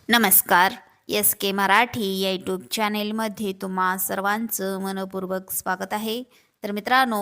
नमस्कार. एस के मराठी या यूट्यूब चॅनेलमध्ये तुम्हा सर्वांचं मनपूर्वक स्वागत आहे. तर मित्रांनो,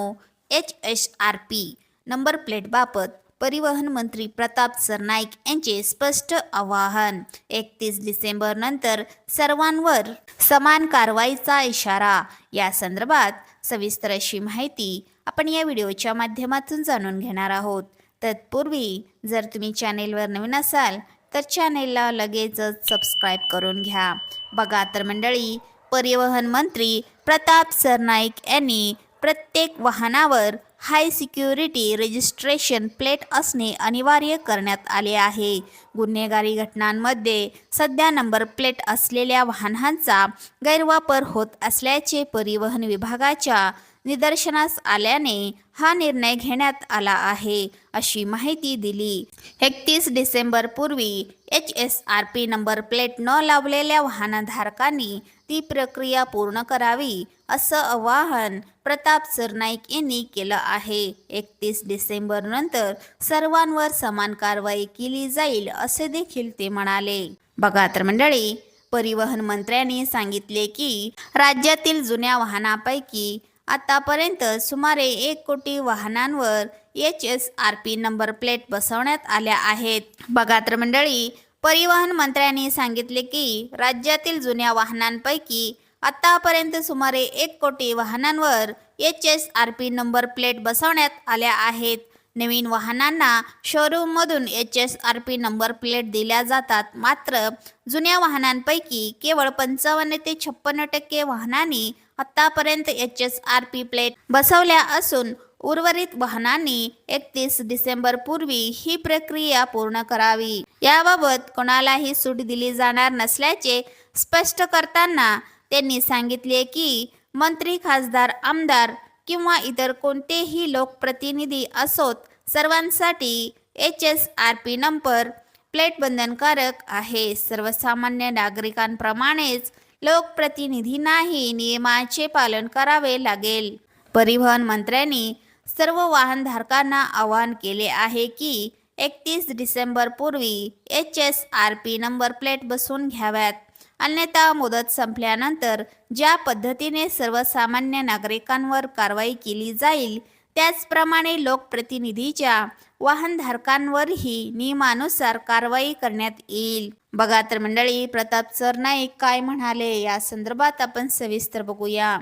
HSRP नंबर प्लेटबाबत परिवहन मंत्री प्रताप सरनाईक यांचे स्पष्ट आवाहन. 31 डिसेंबर नंतर सर्वांवर समान कारवाईचा इशारा. या संदर्भात सविस्तर अशी माहिती आपण या व्हिडिओच्या माध्यमातून जाणून घेणार आहोत. तत्पूर्वी जर तुम्ही चॅनेलवर नवीन असाल तर चॅनेलला लगेचच सबस्क्राईब करून घ्या. बघा तर मंडळी, परिवहन मंत्री प्रताप सरनाईक यांनी प्रत्येक वाहनावर हाय सिक्युरिटी रजिस्ट्रेशन प्लेट असणे अनिवार्य करण्यात आले आहे. गुन्हेगारी घटनांमध्ये सध्या नंबर प्लेट असलेल्या वाहनांचा गैरवापर होत असल्याचे परिवहन विभागाच्या निदर्शनास आल्याने हा निर्णय घेण्यात आला आहे, अशी माहिती दिली. 31 डिसेंबर पूर्वी HSRP नंबर प्लेट न लावलेल्या वाहनधारकांनी ती प्रक्रिया पूर्ण करावी, असं आवाहन प्रताप सरनाईक यांनी केलं आहे. 31 डिसेंबर नंतर सर्वांवर समान कारवाई केली जाईल, असे देखील ते म्हणाले. बघा तर मंडळी, परिवहन मंत्र्यांनी सांगितले की राज्यातील जुन्या वाहनांपैकी आतापर्यंत सुमारे 1 कोटी वाहनांवर HSRP नंबर प्लेट बसवण्यात आल्या आहेत. बघा तर मंडळी, परिवहन मंत्र्यांनी सांगितले की राज्यातील जुन्या वाहनांपैकी आतापर्यंत सुमारे 1 कोटी वाहनांवर HSRP नंबर प्लेट बसवण्यात आल्या आहेत. नवीन वाहनांना शोरूममधून HSRP नंबर प्लेट दिल्या जातात. मात्र जुन्या वाहनांपैकी केवळ 55 ते 56% वाहनांनी आतापर्यंत HSRP प्लेट बसवल्या असून उर्वरित वाहनांनी 31 डिसेंबर पूर्वी ही प्रक्रिया पूर्ण करावी. याबाबत कोणालाही सूट दिली जाणार नसल्याचे स्पष्ट करताना त्यांनी सांगितले की मंत्री, खासदार, आमदार किंवा इतर कोणतेही लोकप्रतिनिधी असोत, सर्वांसाठी HSRP नंबर प्लेट बंधनकारक आहे. सर्वसामान्य नागरिकांप्रमाणेच लोकप्रतिनिधींनाही नियमाचे पालन करावे लागेल. परिवहन मंत्र्यांनी सर्व वाहनधारकांना आवाहन केले आहे की 31 डिसेंबर पूर्वी HSRP नंबर प्लेट बसवून घ्याव्यात. अन्यथा मुदत संपल्यानंतर ज्या पद्धतीने सर्वसामान्य नागरिकांवर कारवाई केली जाईल, त्याचप्रमाणे लोकप्रतिनिधीच्या वाहनधारकांवरही नियमानुसार कारवाई करण्यात येईल. बघा तर मंडळी, प्रताप सरनाईक काय म्हणाले या संदर्भात आपण सविस्तर बघूया.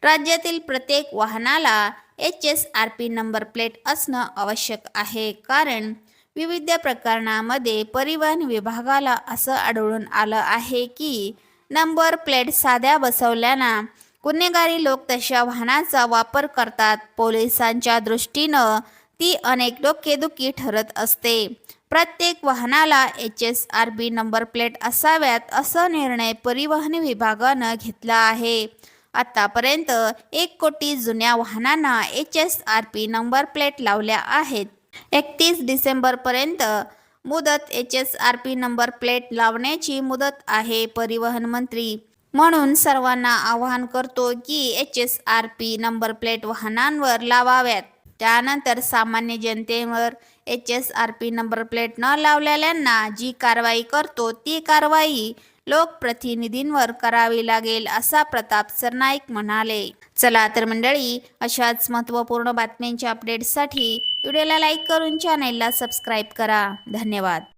राज्यातील प्रत्येक वाहनाला HSRP नंबर प्लेट असणं आवश्यक आहे, कारण विविध प्रकरणांमध्ये परिवहन विभागाला असं आढळून आलं आहे की नंबर प्लेट साध्या बसवल्यानं गुन्हेगारी लोक तशा वाहनाचा वापर करतात. पोलिसांच्या दृष्टीनं ती अनेक डोकेदुखी ठरत असते. प्रत्येक वाहनाला HSRP नंबर प्लेट असाव्यात, असा निर्णय परिवहन विभागानं घेतला आहे. आतापर्यंत 1 कोटी जुन्या वाहनांना HSRP नंबर प्लेट लावल्या आहेत. 31 डिसेंबरपर्यंत मुदत HSRP नंबर प्लेट लावण्याची मुदत आहे. परिवहन मंत्री म्हणून सर्वांना आवाहन करतो की HSRP नंबर प्लेट वाहनांवर लावाव्यात. त्यानंतर सामान्य जनतेवर HSRP नंबर प्लेट न लावलेल्यांना जी कारवाई करतो, ती कारवाई लोकप्रतिनिधींवर करावी लागेल, असा प्रताप सरनाईक म्हणाले. चला तर मंडळी, अशाच महत्त्वपूर्ण बातम्यांच्या अपडेट्ससाठी व्हिडिओला लाईक करून चॅनेलला सबस्क्राईब करा. धन्यवाद.